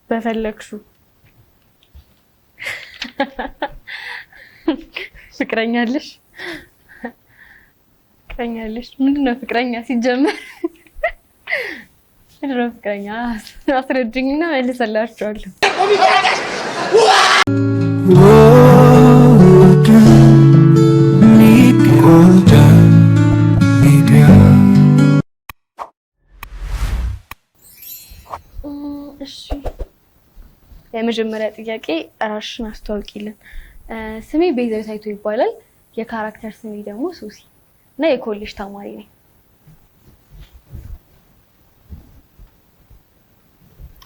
በፈለክሹ ፍቅረኛለሽ ምንድነው ፍቅረኛ ሲጀመር ምንድነው ፍቅረኛ አስረጅኝና መልሰላችኋለሁ እሺ የመጀመሪያ ጥያቄ ራስሽን አስተዋውቂልን ስሜ ቤዛዊት አይቶ ይባላል የካራክተር ስሜ ደግሞ ሶሲ እና የኮሌጅ ተማሪ ነኝ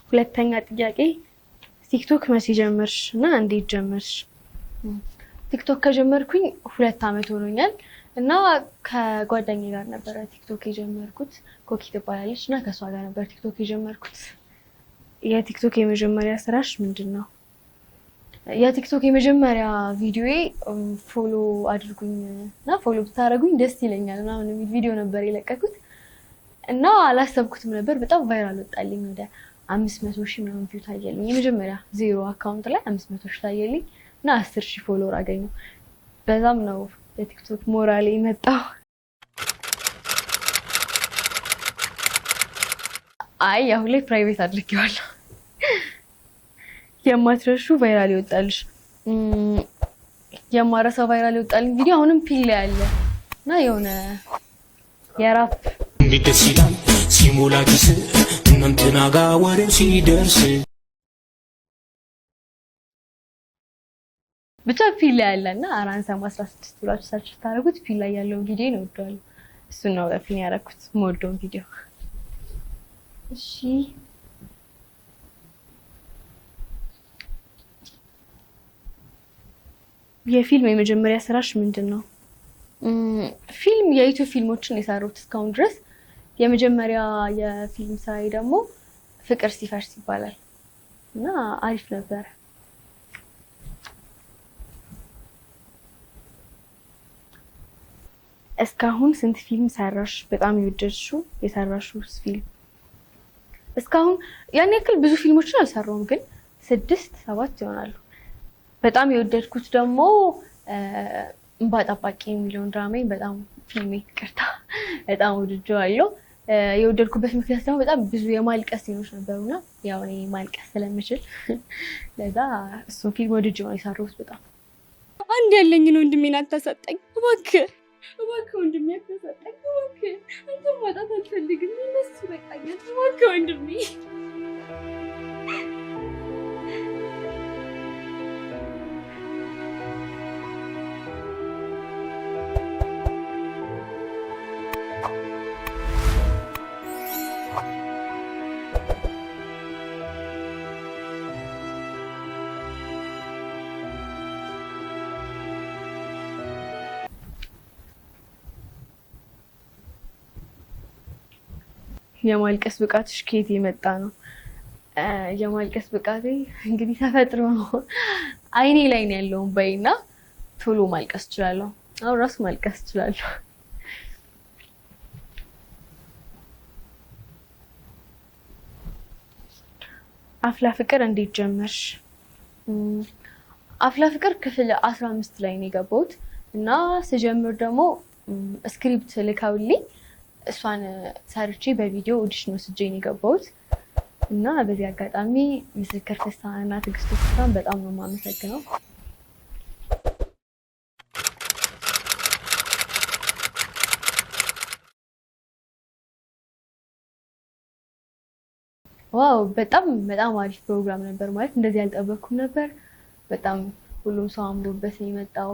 ሁለተኛ ጥያቄ ቲክቶክ መቼ ጀመርሽ እና እንዴት ጀመርሽ ቲክቶክ ከጀመርኩኝ 2 አመት ሆኖኛል እና ከጓደኛዬ ጋር ነበር ቲክቶክ የጀመርኩት ኮኪ ትባላለች እና ከሷ ጋር ነበር ቲክቶክ የጀመርኩት የቲክቶክ የመጀመሪያ ስራሽ ምንድነው የቲክቶክ የመጀመሪያ ቪዲዮዬ ፎሎ አድርጉኝ እና ፎሎ ብታረጉኝ ደስ ይለኛል ምናምን የሚል ቪዲዮ ነበር የለቀኩት እና አላሰብኩትም ነበር በጣም ቫይራል ወጣልኝ ወደ 500,000 ምናምን ቪው ታየልኝ የመጀመሪያ ዜሮ አካውንት ላይ 500,000 ታየልኝ እና 10,000 ፎሎወር አገኘሁ በዛም ነው የቲክቶክ ሞራሌ መጣው አይ ያው ላይ ፕራይቬት አድርጌዋለሁ የማትረሹ ቫይራል ይወጣልሽ የማረሳው ቫይራል ይወጣልኝ ቪዲዮ አሁንም ፒል ላይ አለ እና የሆነ የራፕ እንዴት ይላል ሲሞላ ኪስ እናንተና ጋር ወሬው ሲደርስ ብቻ ፒል ላይ አለና አራንሳም 16 ብላችሁ ሰርች ታረጉት ፒል ላይ ያለው ቪዲዮ ነው ወጣው እሱ ነው ለፊን ያረኩት ሞዶ ቪዲዮ እሺ የፊልም የመጀመሪያ ስራሽ ምንድነው ፊልም የዩቲዩብ ፊልሞችን የሰራሁት እስካሁን ድረስ የመጀመሪያ የፊልም ስራዬ ደግሞ ፍቅር ሲፈርስ ይባላል እና አሪፍ ነበር እስካሁን ስንት ፊልም ሰራሽ በጣም የወደድሽው የሰራሽው ፊልም እስካሁን ያን ያክል ብዙ ፊልሞችን አልሰራሁም ግን 6-7 ይሆናሉ በጣም የወደድኩት ደግሞ እንባ ጠባቂ የሚለውን ድራማዬን በጣም ፊልሜ ይቅርታ በጣም ወድጄዋለሁ የወደድኩበት ምክንያት ደግሞ በጣም ብዙ የማልቀስ ሲኖች ነበሩና ያው እኔ ማልቀስ ስለምችል ለዛ እሱ ፊልም ወድጄው ነው የሰራሁት በጣም አንድ ያለኝን ወንድሜን አታሰጠኝ እባክህ ወንድሜ አታሰጠኝ እባክህ አንተ ማጣት አልፈልግም እነሱ በቃኛል እባክህ ወንድሜ የማልቀስ ብቃትሽ ከየት የመጣ ነው የማልቀስ ብቃቴ እንግዲህ ተፈጥሮ ነው አይኔ ላይ ነው ያለው ባይና ቶሎ ማልቀስ እችላለሁ አው ራስ ማልቀስ እችላለሁ አፍላ ፍቅር እንዴት ጀመርሽ አፍላ ፍቅር ክፍል 15 ላይ ነው የገባሁት እና ስጀምር ደግሞ ስክሪፕት ልካውልኝ እሷን ሰርቼ በቪዲዮ ኦዲሽን ወስጄ ነው የገባሁት እና በዚህ አጋጣሚ ምስክር ተስፋና ትግስት ተስፋን በጣም ነው የማመሰግነው ዋው በጣም አሪፍ ፕሮግራም ነበር ማለት እንደዚህ ያልጠበቅኩም ነበር በጣም ሁሉም ሰው አምሮበት ነው የመጣው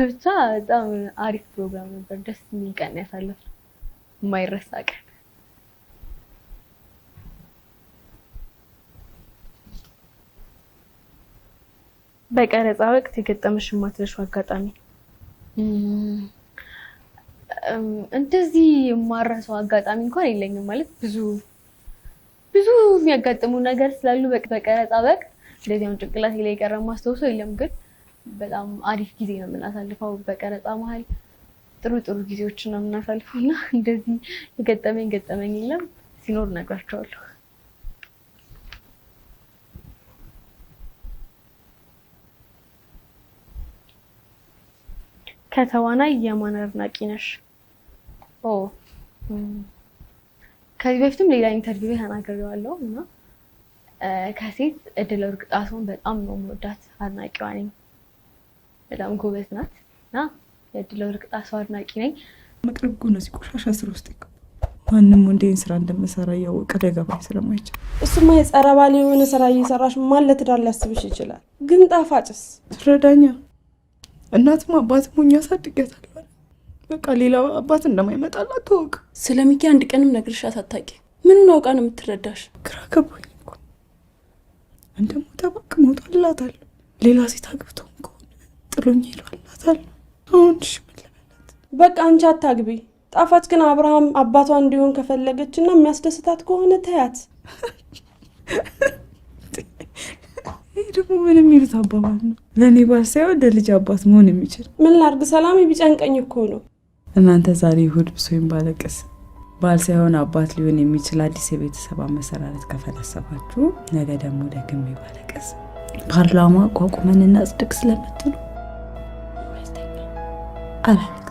ብቻ በጣም አሪፍ ፕሮግራም ነበር ደስ የሚል ቀን ያሳለፍነው የማይረሳ ቀን በቀረጻ ወቅት የገጠመሽ የማትረሺው አጋጣሚ እንደዚህ የማረሳው አጋጣሚ እንኳን የለኝም ማለት ብዙ የሚያጋጥሙ ነገር ስላሉ በቀረጻ ወቅት እንደዚህ አሁን ጭንቅላቴ ላይ የቀረ ማስታወሰው የለም ግን በጣም አሪፍ ጊዜ ነው የምናሳልፈው በቀረጻ መሀል ጥሩ ጊዜዎችን ነው የምናሳልፈውና እንደዚህ የገጠመኝ የለም ሲኖር ነግራቸዋለሁ ከተዋናይ የማን አድናቂ ነሽ? ከዚህ በፊትም ሌላ ኢንተርቪው ላይ ተናግሬዋለሁ እና ከሴት እድለ ወርቅ ጣሰውን በጣም ነው የምወዳት፣ አድናቂዋ ነኝ። በጣም ጎበዝ ናት እና የእድለ ወርቅ ጣሰው አድናቂ ነኝ። መቅረብ ነው ሲቆሻሻ ስራ ውስጥ ይገባ ማንም ወንዴን ስራ እንደምሰራ ያወቀ ደጋባይ ስለማይችል እሱማ የጸረ ባል የሆነ ስራ እየሰራሽ ማን ለትዳር ሊያስብሽ ይችላል። ግን ጣፋጭስ ትረዳኛ እናትም አባትም ሆኜ አሳድጌያታለሁ። በቃ ሌላ አባት እንደማይመጣላት ተወቅ። ስለሚኪ አንድ ቀንም ነግርሻት አታውቂ። ምኑን አውቃ ነው የምትረዳሽ? ግራ ገባኝ እኮ እንደሞተ ባክ ሞቷላታል። ሌላ ሴት አግብተው ከሆነ ጥሎኝ ሄዷላታል። አሁን እሺ ምን ልበላት? በቃ አንቺ አታግቢ። ጣፋጭ ግን አብርሃም አባቷ እንዲሆን ከፈለገችና የሚያስደስታት ከሆነ ተያት። ይሄ ደግሞ ምን የሚሉት አባባል ነው? ለእኔ ባል ሳይሆን ለልጅ አባት መሆን የሚችል ምን ላድርግ? ሰላሜ ቢጨንቀኝ እኮ ነው። እናንተ ዛሬ እሑድ ብሶኝ ባለቅስ ባል ሳይሆን አባት ሊሆን የሚችል አዲስ የቤተሰብ አመሰራረት ከፈለሰባችሁ ነገ ደግሞ ደግሜ ባለቅስ ፓርላማ አቋቁመን እናጽድቅ ስለምትሉ አላለቅስ።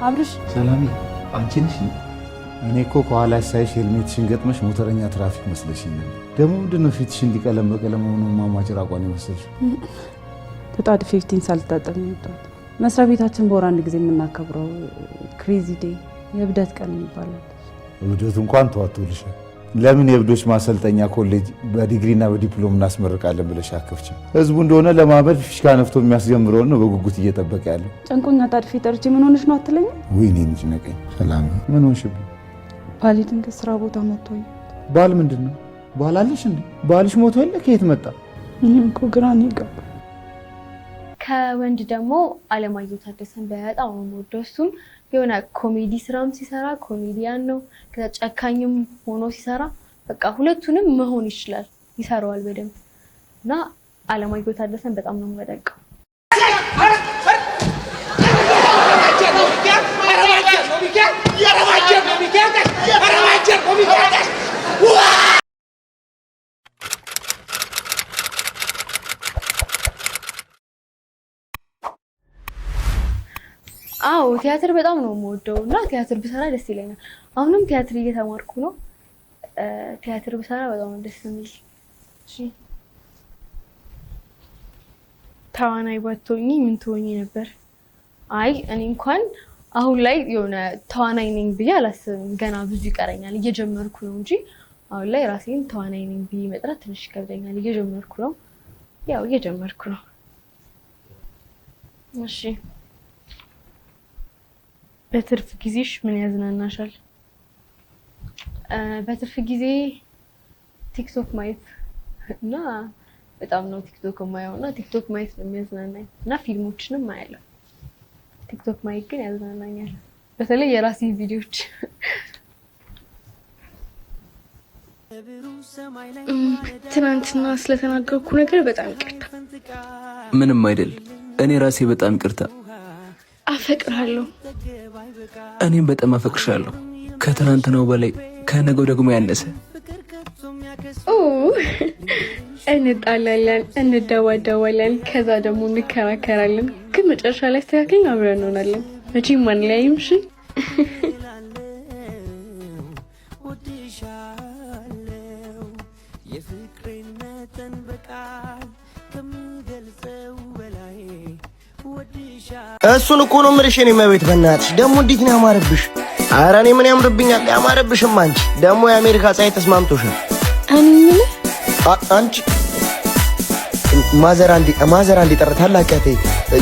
አብርሽ ሰላም አንቺ ነሽ? እኔ እኮ ከኋላ ሳይሽ ሄልሜትሽን ገጥመሽ ሞተረኛ ትራፊክ መስለሽኝ። ደግሞ ምንድነው ፊትሽ እንዲቀለም በቀለም ሆኖ ማማጭር አቋን ይመስልሽ? ተጣድ 15 ሳልታጠብ ነው። መስሪያ ቤታችን በወር አንድ ጊዜ የምናከብረው ክሬዚ ዴይ የእብደት ቀን ይባላል። እብደቱ እንኳን ተዋጥቶልሻል። ለምን የእብዶች ማሰልጠኛ ኮሌጅ በዲግሪና በዲፕሎም እናስመርቃለን ብለሽ አከፍችም? ህዝቡ እንደሆነ ለማበድ ፊሽካ ነፍቶ የሚያስጀምረውን ነው በጉጉት እየጠበቀ ያለው። ጨንቆኛ ጣድፊ ጠርቼ ምን ሆነሽ ነው አትለኝ? ወይ እኔ ልጅ ነቀኝ። ሰላም ምን ሆንሽብኝ? ባሌ ድንገት ስራ ቦታ መጥቶ። ባል ምንድን ነው? ባል አለሽ እንዴ? ባልሽ ሞቶ የለ ከየት መጣ? እኔም እኮ ግራ ነው የገባኝ። ከወንድ ደግሞ አለማየሁ ታደሰን በጣም ነው የምወደው። እሱም የሆነ ኮሜዲ ስራም ሲሰራ ኮሜዲያን ነው፣ ከዛ ጨካኝም ሆኖ ሲሰራ በቃ ሁለቱንም መሆን ይችላል፣ ይሰራዋል በደንብ እና አለማየሁ ታደሰን በጣም ነው የምወደው። አዎ ቲያትር በጣም ነው የምወደው እና ቲያትር ብሰራ ደስ ይለኛል። አሁንም ቲያትር እየተማርኩ ነው። ቲያትር ብሰራ በጣም ደስ የሚል። እሺ ተዋናይ ባትሆኚ ምን ትሆኚ ነበር? አይ እኔ እንኳን አሁን ላይ የሆነ ተዋናይ ነኝ ብዬ አላስብም። ገና ብዙ ይቀረኛል፣ እየጀመርኩ ነው እንጂ አሁን ላይ ራሴን ተዋናይ ነኝ ብዬ መጥራት ትንሽ ይከብደኛል። እየጀመርኩ ነው፣ ያው እየጀመርኩ ነው። እሺ በትርፍ ጊዜሽ ምን ያዝናናሻል? በትርፍ ጊዜ ቲክቶክ ማየት እና በጣም ነው ቲክቶክ የማየው እና ቲክቶክ ማየት ነው የሚያዝናናኝ እና ፊልሞችንም አያለሁ። ቲክቶክ ማየት ግን ያዝናናኛል፣ በተለይ የራሴ ቪዲዮዎች። ትናንትና ስለተናገርኩ ነገር በጣም ይቅርታ። ምንም አይደል። እኔ ራሴ በጣም ይቅርታ። አፈቅርሃለሁ። እኔም በጣም አፈቅርሻለሁ። ከትናንትናው በላይ ከነገው ደግሞ ያነሰ። እንጣላለን፣ እንደዋደዋለን፣ ከዛ ደግሞ እንከራከራለን፣ ግን መጨረሻ ላይ አስተካክለን አብረን እንሆናለን። መቼም አንለያይም። እሺ እሱን እኮ ነው የምልሽ። እኔ መቤት በእናትሽ ደግሞ እንዴት ነው ያማረብሽ? ኧረ እኔ ምን ያምርብኛል? ያማረብሽም አንቺ ደግሞ የአሜሪካ ፀሐይ ተስማምቶሻል። አንቺ ማዘር አንዴ ጠርታል። አቀቴ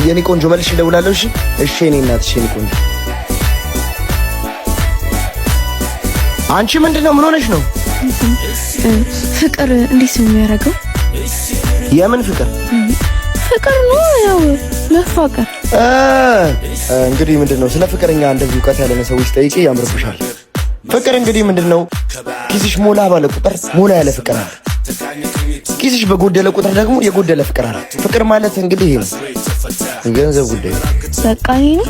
የኔ ቆንጆ መልሽ እደውላለሁ። እሺ እሺ፣ የኔ እናትሽ የኔ ቆንጆ አንቺ ምንድነው? ምን ሆነሽ ነው? ፍቅር እንዴት ነው የሚያደርገው? የምን ፍቅር? ፍቅር ነው ያው መፋቀር። እንግዲህ ምንድነው ስለ ፍቅርኛ እንደዚህ ዕውቀት ያለነ ሰዎች ጠይቄ ያምርብሻል። ፍቅር እንግዲህ ምንድነው ኪስሽ ሞላ ባለ ቁጥር ሞላ ያለ ፍቅር አለ። ኪስሽ በጎደለ ቁጥር ደግሞ የጎደለ ፍቅር አለ። ፍቅር ማለት እንግዲህ ይሄ ነው። ገንዘብ ጉዳይ በቃ ይሄ ነው።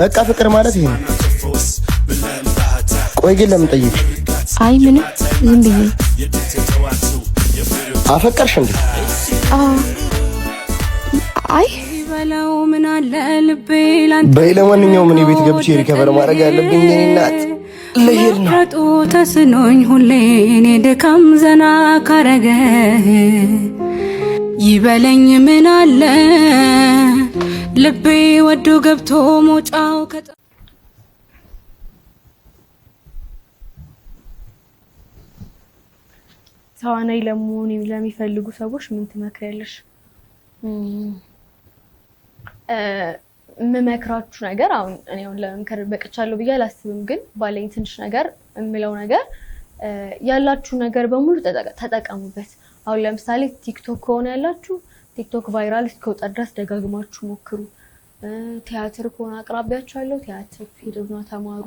በቃ ፍቅር ማለት ይሄ ነው። ቆይ ግን ለምን ጠይቅ? አይ ምንም ዝም ብዬ። አፈቀርሽ እንዴ? አይ በለው ምን አለ ልቤ ላንተ። በይ ለማንኛውም እኔ ቤት ገብቼ ሪከቨር ማድረግ ያለብኝ እኔ እናት ልሄድ ነው። መፍረጡ ተስኖኝ ሁሌ እኔ ድካም ዘና ካረገ ይበለኝ ምን አለ ልቤ ወዶ ገብቶ ሞጫው ከጠ ተዋናይ ለመሆን ለሚፈልጉ ሰዎች ምን ትመክሪያለሽ? የምመክራችሁ ነገር አሁን ለመምከር በቅቻለሁ ብዬ አላስብም፣ ግን ባለኝ ትንሽ ነገር የምለው ነገር ያላችሁ ነገር በሙሉ ተጠቀሙበት። አሁን ለምሳሌ ቲክቶክ ከሆነ ያላችሁ ቲክቶክ ቫይራል እስኪወጣ ድረስ ደጋግማችሁ ሞክሩ። ቲያትር ከሆነ አቅራቢያችሁ ያለው ቲያትር ሂዱና ተማሩ።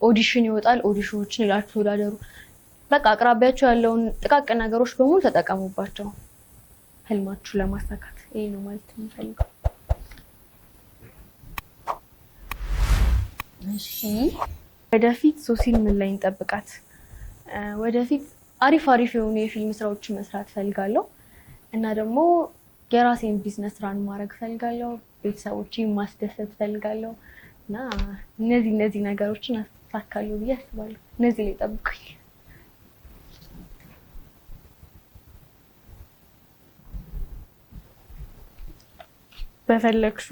ኦዲሽን ይወጣል፣ ኦዲሽኖችን ሄዳችሁ ተወዳደሩ። በቃ አቅራቢያችሁ ያለውን ጥቃቅን ነገሮች በሙሉ ተጠቀሙባቸው ህልማችሁ ለማሳካት። ይሄ ነው ማለት የምፈልገው። እሺ ወደፊት ሶሲል ምን ላይ እንጠብቃት? ወደፊት አሪፍ የሆኑ የፊልም ስራዎችን መስራት ፈልጋለሁ እና ደግሞ የራሴን ቢዝነስ ራን ማድረግ ፈልጋለሁ። ቤተሰቦቼን ማስደሰት ፈልጋለሁ እና እነዚህ ነገሮችን አሳካለሁ ብዬ አስባለሁ። እነዚህ ላይ ጠብቁኝ። በፈለግሹ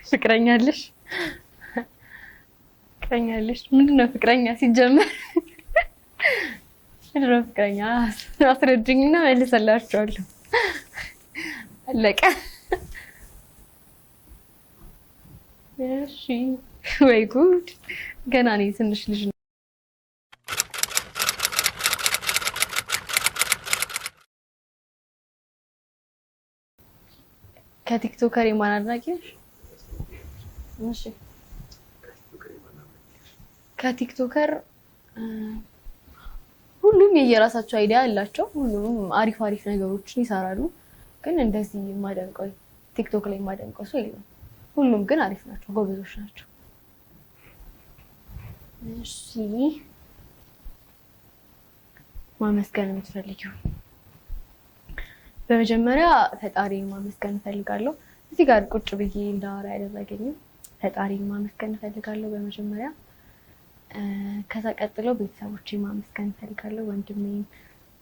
ፍቅረኛለሽ? ምንድነው ፍቅረኛ ሲጀመር? ምንድነው ፍቅረኛ? አስረጅኝና መልሰላችኋለሁ። አለቀ። እሺ ወይ ጉድ! ገና እኔ ትንሽ ልጅ ነው። ከቲክቶከር የማን አድናቂ ነሽ? እሺ ከቲክቶከር ሁሉም የየራሳቸው አይዲያ አላቸው። ሁሉም አሪፍ ነገሮችን ይሰራሉ። ግን እንደዚህ የማደንቀው ቲክቶክ ላይ የማደንቀው ሰው የለም። ሁሉም ግን አሪፍ ናቸው፣ ጎበዞች ናቸው። እሺ ማመስገን የምትፈልጊው? በመጀመሪያ ፈጣሪን ማመስገን እፈልጋለሁ። እዚህ ጋር ቁጭ ብዬ እንዳወራ ያደረገኝ ፈጣሪን ማመስገን እፈልጋለሁ በመጀመሪያ። ከዛ ቀጥሎ ቤተሰቦቼን ማመስገን እፈልጋለሁ። ወንድሜን፣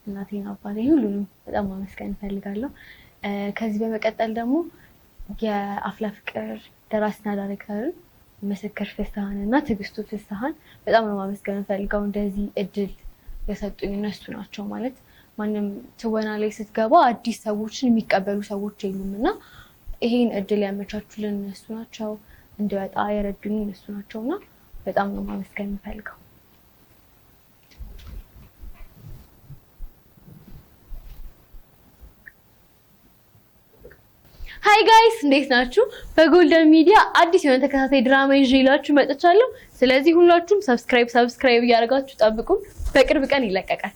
እናቴን፣ አባቴን ሁሉንም በጣም ማመስገን እፈልጋለሁ። ከዚህ በመቀጠል ደግሞ የአፍላ ፍቅር ደራሲና ዳይሬክተርን ምስክር ፍስሐን እና ትዕግስቱ ፍስሐን በጣም ነው ማመስገን እፈልጋለሁ። እንደዚህ እድል የሰጡኝ እነሱ ናቸው። ማለት ማንም ትወና ላይ ስትገባ አዲስ ሰዎችን የሚቀበሉ ሰዎች የሉም እና ይሄን እድል ያመቻቹልን እነሱ ናቸው። እንድወጣ የረዱኝ እነሱ ናቸውና በጣም ነው ማመስገን የምፈልገው። ሃይ ጋይስ እንዴት ናችሁ? በጎልደን ሚዲያ አዲስ የሆነ ተከታታይ ድራማ ይዤላችሁ መጥቻለሁ። ስለዚህ ሁላችሁም ሰብስክራይብ እያደረጋችሁ ጠብቁን። በቅርብ ቀን ይለቀቃል።